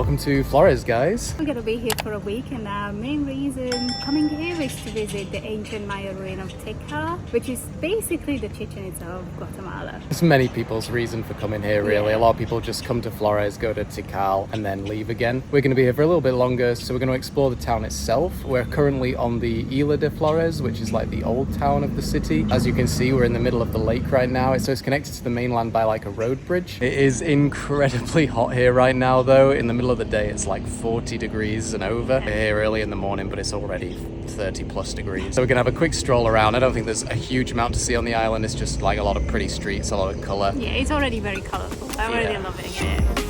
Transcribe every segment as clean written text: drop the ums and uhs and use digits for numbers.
Welcome to Flores, guys. We're going to be here for a week, and our main reason coming here is to visit the ancient Maya ruin of Tikal, which is basically the Chichen Itza of Guatemala. It's many people's reason for coming here, really. A lot of people just come to Flores, go to Tikal, and then leave again. We're going to be here for a little bit longer, so we're going to explore the town itself. We're currently on the Isla de Flores, which is like the old town of the city. As you can see, we're in the middle of the lake right now. So it's connected to the mainland by like a road bridge. It is incredibly hot here right now, though. In the middle of the day, it's like 40 degrees and over. We're here early in the morning, but it's already 30 plus degrees. So we're gonna have a quick stroll around. I don't think there's a huge amount to see on the island. It's just like a lot of pretty streets, a lot of colour. Yeah, it's already very colourful. I'm already loving it.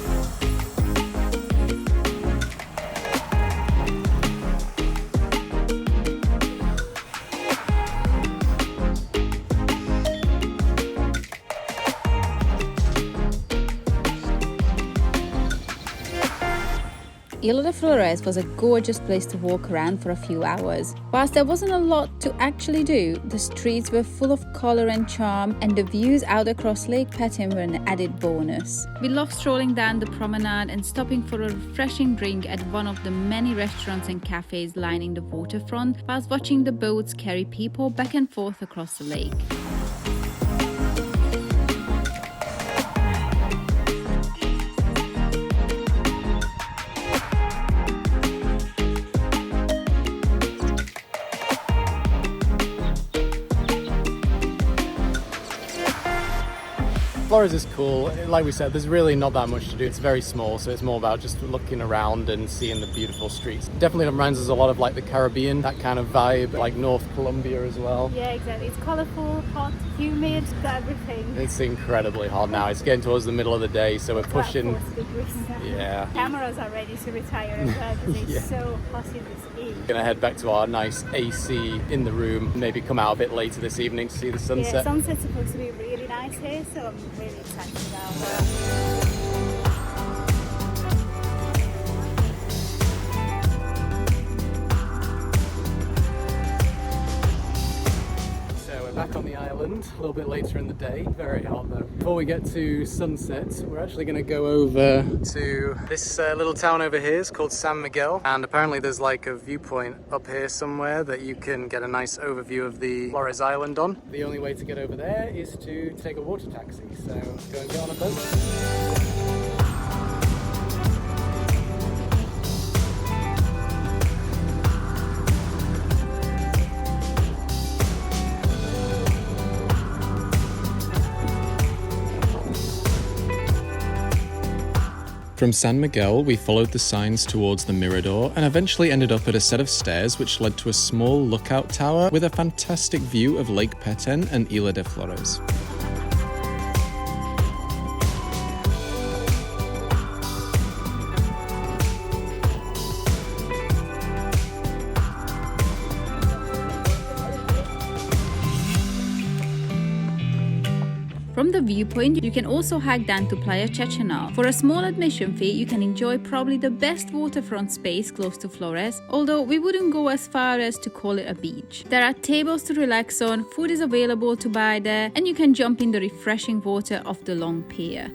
Isla de Flores was a gorgeous place to walk around for a few hours. Whilst there wasn't a lot to actually do, the streets were full of colour and charm, and the views out across Lake Patin were an added bonus. We loved strolling down the promenade and stopping for a refreshing drink at one of the many restaurants and cafes lining the waterfront, whilst watching the boats carry people back and forth across the lake. Flores is cool. Like we said, there's really not that much to do. It's very small, so it's more about just looking around and seeing the beautiful streets. Definitely reminds us a lot of like the Caribbean, that kind of vibe, like North Colombia as well. Yeah, exactly. It's colourful, hot, humid, got everything. It's incredibly hot now. It's getting towards the middle of the day, so we're pushing. Yeah. Cameras are ready to retire as well because it's so hot in this heat. Gonna head back to our nice AC in the room. Maybe come out a bit later this evening to see the sunset. Yeah, sunset's supposed to be really nice here, so I'm really excited about that. Back on the island a little bit later in the day. Very hot though. Before we get to sunset, we're actually going to go over to this little town over here. It's called San Miguel, and apparently there's like a viewpoint up here somewhere that you can get a nice overview of the Flores Island on. The only way to get over there is to take a water taxi, so go and get on a boat. From San Miguel, we followed the signs towards the Mirador and eventually ended up at a set of stairs which led to a small lookout tower with a fantastic view of Lake Petén and Isla de Flores. From the viewpoint, you can also hike down to Playa Chechena. For a small admission fee, you can enjoy probably the best waterfront space close to Flores, although we wouldn't go as far as to call it a beach. There are tables to relax on, food is available to buy there, and you can jump in the refreshing water of the long pier.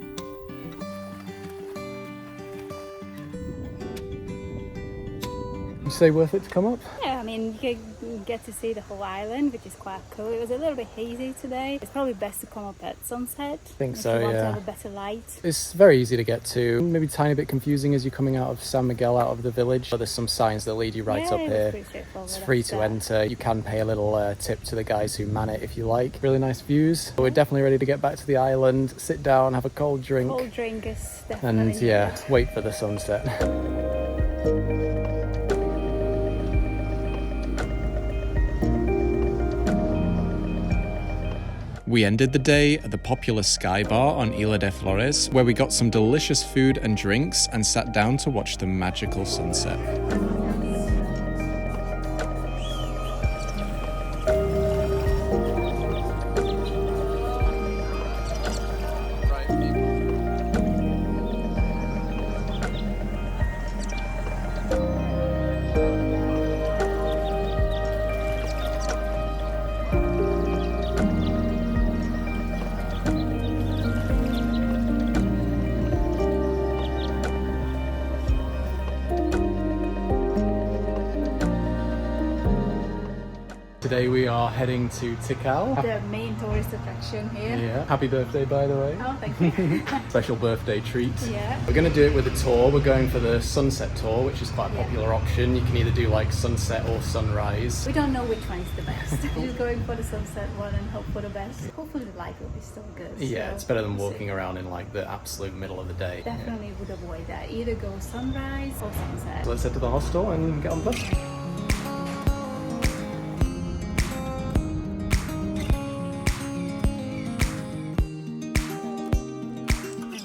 You say worth it to come up? Yeah, I mean, you can get to see the whole island, which is quite cool. It was a little bit hazy today. It's probably best to come up at sunset. I think if so, you want yeah. to have a better light. It's very easy to get to. Maybe a tiny bit confusing as you're coming out of San Miguel, out of the village. But there's some signs that lead you right up here. It's free to enter. You can pay a little tip to the guys who man it if you like. Really nice views. But we're definitely ready to get back to the island, sit down, have a cold drink. Cold drink is definitely And yeah, needed. wait for the sunset. We ended the day at the popular Sky Bar on Isla de Flores, where we got some delicious food and drinks and sat down to watch the magical sunset. Today we are heading to Tikal. The main tourist attraction here. Yeah. Happy birthday, by the way. Oh, thank you. Special birthday treat. Yeah. We're going to do it with a tour. We're going for the sunset tour, which is quite a popular option. You can either do like sunset or sunrise. We don't know which one is the best. We're just going for the sunset one and hope for the best. Hopefully the light will be still good. Yeah, so it's better than we'll walking see. around in like the absolute middle of the day. Definitely would avoid that. Either go sunrise or sunset. So let's head to the hostel and get on the bus.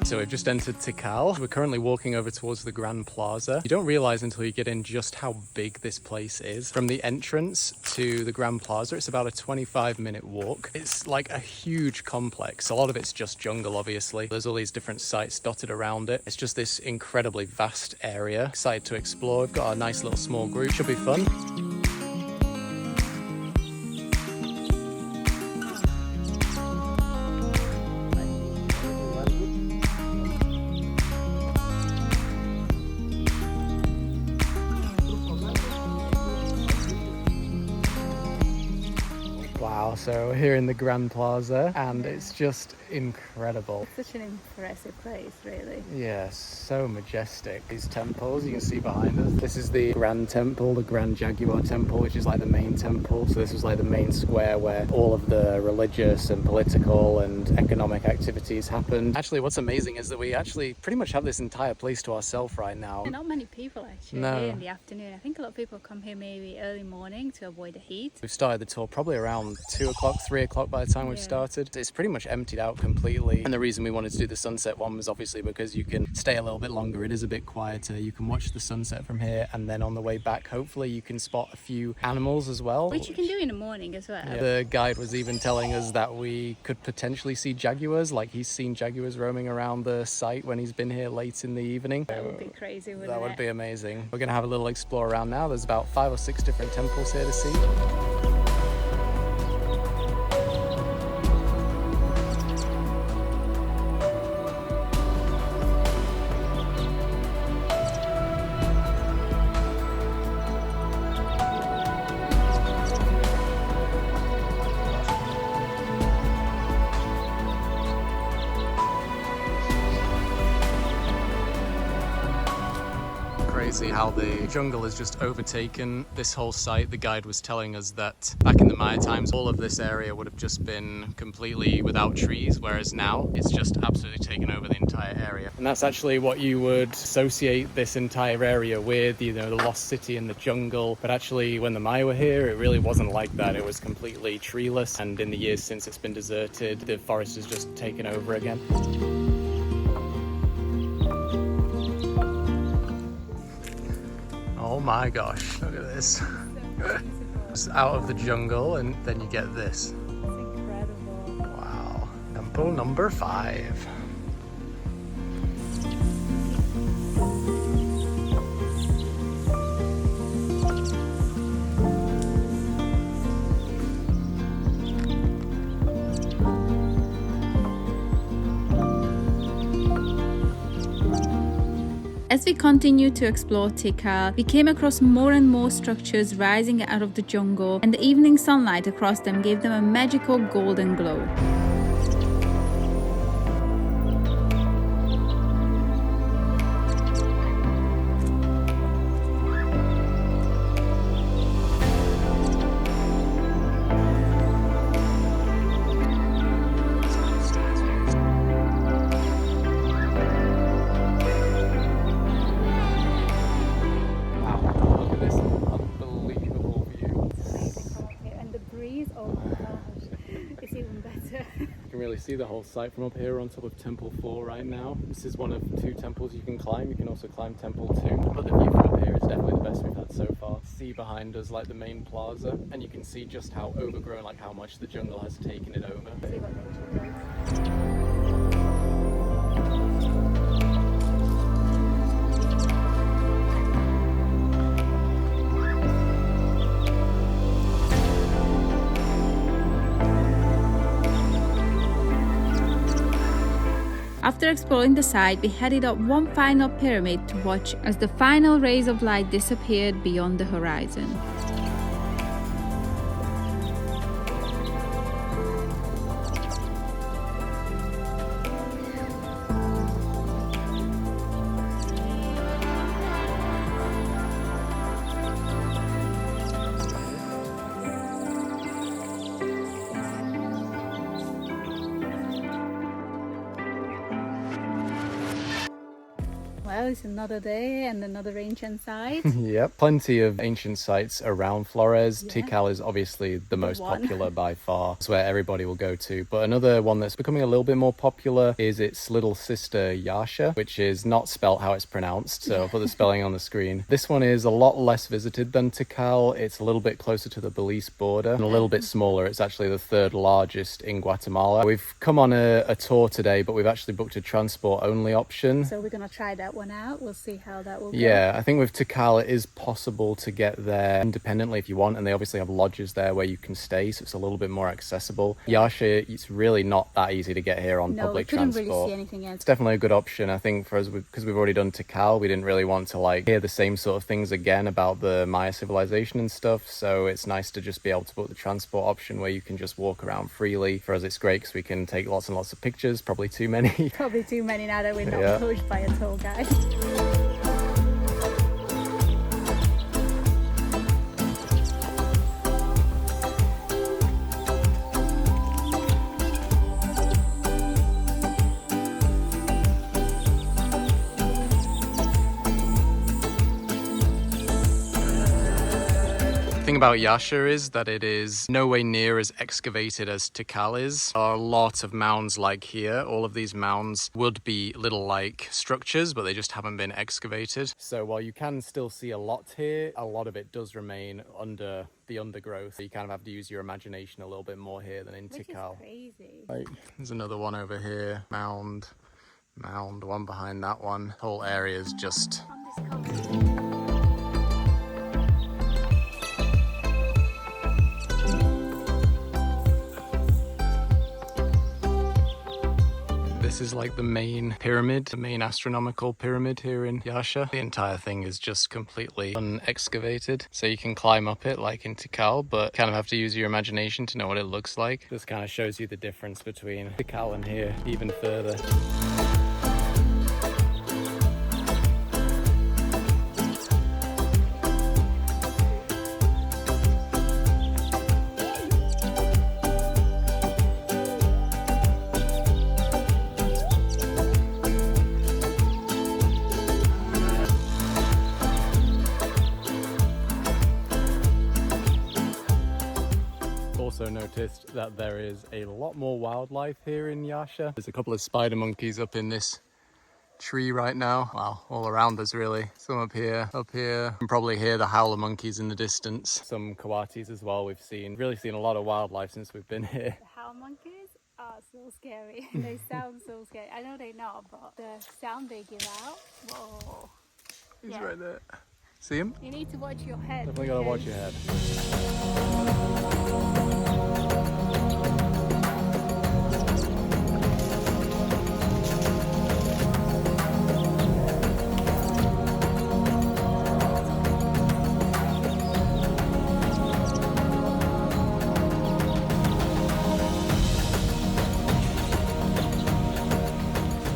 So we've just entered Tikal. We're currently walking over towards the Grand Plaza. You don't realize until you get in just how big this place is. From the entrance to the Grand Plaza, it's about a 25-minute walk. It's like a huge complex. A lot of it's just jungle, obviously. There's all these different sites dotted around it. It's just this incredibly vast area. Excited to explore. We've got a nice little small group. Should be fun. Wow, so we're here in the Grand Plaza and it's just incredible. Such an impressive place, really. Yeah, so majestic. These temples you can see behind us. This is the Grand Temple, the Grand Jaguar Temple, which is like the main temple. So this was like the main square where all of the religious and political and economic activities happened. Actually, what's amazing is that we actually pretty much have this entire place to ourselves right now. Not many people actually No. here in the afternoon. I think a lot of people come here maybe early morning to avoid the heat. We've started the tour probably around 2 o'clock, 3 o'clock by the time we've started. It's pretty much emptied out completely. And the reason we wanted to do the sunset one was obviously because you can stay a little bit longer. It is a bit quieter. You can watch the sunset from here, and then on the way back, hopefully you can spot a few animals as well. Which you can do in the morning as well. Yeah. The guide was even telling us that we could potentially see jaguars, like he's seen jaguars roaming around the site when he's been here late in the evening. That would be crazy, wouldn't it? That would be amazing. We're going to have a little explore around now. There's about 5 or 6 different temples here to see. Crazy how the jungle has just overtaken this whole site. The guide was telling us that back in the Maya times, all of this area would have just been completely without trees, whereas now it's just absolutely taken over the entire area. And that's actually what you would associate this entire area with, you know, the lost city and the jungle. But actually, when the Maya were here, it really wasn't like that. It was completely treeless. And in the years since it's been deserted, the forest has just taken over again. Oh my gosh, look at this. It's out of the jungle and then you get this. It's incredible. Wow. Temple number 5. As we continued to explore Tikal, we came across more and more structures rising out of the jungle, and the evening sunlight across them gave them a magical golden glow. See the whole site from up here on top of Temple 4 right now. This is one of 2 temples you can climb. You can also climb Temple 2, but the view from up here is definitely the best we've had so far. See behind us like the main plaza, and you can see just how overgrown, like how much the jungle has taken it over. After exploring the site, we headed up one final pyramid to watch as the final rays of light disappeared beyond the horizon. well. It's another day and another ancient site. Yep, plenty of ancient sites around Flores. Yeah. Tikal is obviously the most one. popular by far. It's where everybody will go to. But another one that's becoming a little bit more popular is its little sister Yaxha, which is not spelt how it's pronounced. So I'll put the spelling on the screen. This one is a lot less visited than Tikal. It's a little bit closer to the Belize border and a little bit smaller. It's actually the third largest in Guatemala. We've come on a tour today, but we've actually booked a transport only option. So we're gonna try that one out. We'll see how that will go. Yeah, I think with Tikal it is possible to get there independently if you want, and they obviously have lodges there where you can stay, so it's a little bit more accessible. Yaxha, it's really not that easy to get here on No, we public couldn't transport. really see anything else. It's definitely a good option, I think, for us, because we've already done Tikal. We didn't really want to like hear the same sort of things again about the Maya civilization and stuff, so it's nice to just be able to book the transport option where you can just walk around freely. For us it's great because we can take lots and lots of pictures, probably too many. Probably too many now that we're not Yeah. pushed by a tour guide. The thing about Yaxha is that it is nowhere near as excavated as Tikal is. There are a lot of mounds like here. All of these mounds would be little like structures, but they just haven't been excavated. So while you can still see a lot here, a lot of it does remain under the undergrowth. You kind of have to use your imagination a little bit more here than in Which is Tikal. crazy. Right, there's another one over here. Mound, one behind that one. Whole area is just Undiscovered. This is like the main pyramid, the main astronomical pyramid here in Yaxha. The entire thing is just completely unexcavated. So you can climb up it like in Tikal, but kind of have to use your imagination to know what it looks like. This kind of shows you the difference between Tikal and here even further. Also noticed that there is a lot more wildlife here in Yaxha. There's a couple of spider monkeys up in this tree right now. Wow, all around us really. Some up here. You can probably hear the howler monkeys in the distance. Some coatis as well. We've really seen a lot of wildlife since we've been here. The howl monkeys are so scary. They sound so scary. I know they're not, but the sound they give out, whoa. He's Yeah. right there. See him? You need to watch your head. Definitely gotta watch your because head.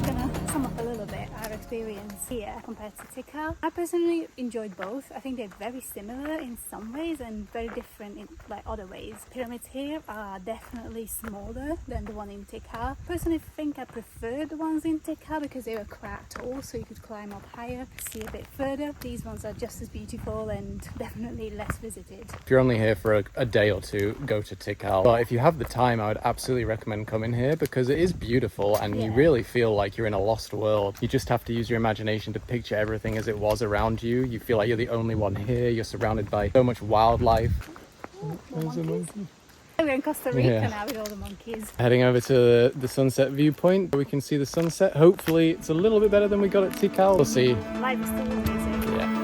gonna sum up a little bit our experience here compared to Tikal. I personally enjoyed both. I think they're very similar in some ways and very different in like other ways. Pyramids here are definitely smaller than the one in Tikal. Personally think I prefer the ones in Tikal because they were quite tall, so you could climb up higher, see a bit further. These ones are just as beautiful and definitely less visited. If you're only here for a day or two, go to Tikal. But if you have the time, I would absolutely recommend coming here because it is beautiful and you Yeah. really feel like you're in a lost world. You just have to use your imagination to picture everything as it was around you. You feel like you're the only one here. You're surrounded by so much wildlife. More There's a monkeys. monkey. We're in Costa Rica Yeah. now with all the monkeys. Heading over to the sunset viewpoint where we can see the sunset. Hopefully it's a little bit better than we got at Tikal. We'll see. Life is still amazing. Yeah.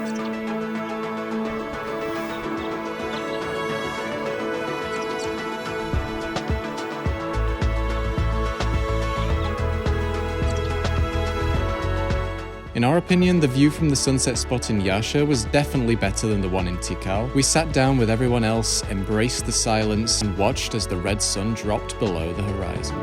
In our opinion, the view from the sunset spot in Yaxha was definitely better than the one in Tikal. We sat down with everyone else, embraced the silence, and watched as the red sun dropped below the horizon.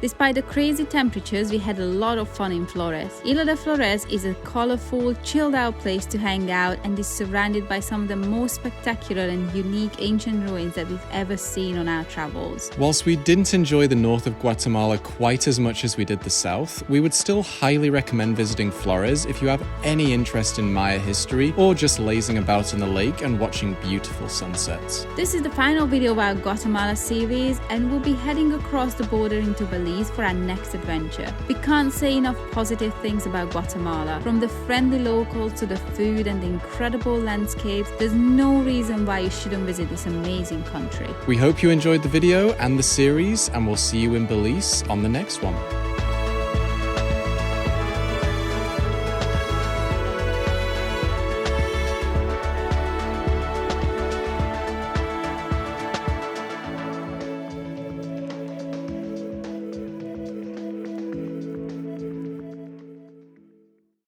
Despite the crazy temperatures, we had a lot of fun in Flores. Isla de Flores is a colorful, chilled out place to hang out and is surrounded by some of the most spectacular and unique ancient ruins that we've ever seen on our travels. Whilst we didn't enjoy the north of Guatemala quite as much as we did the south, we would still highly recommend visiting Flores if you have any interest in Maya history or just lazing about in the lake and watching beautiful sunsets. This is the final video of our Guatemala series, and we'll be heading across the border into Belize for our next adventure. We can't say enough positive things about Guatemala. From the friendly locals to the food and the incredible landscapes, there's no reason why you shouldn't visit this amazing country. We hope you enjoyed the video and the series, and we'll see you in Belize on the next one.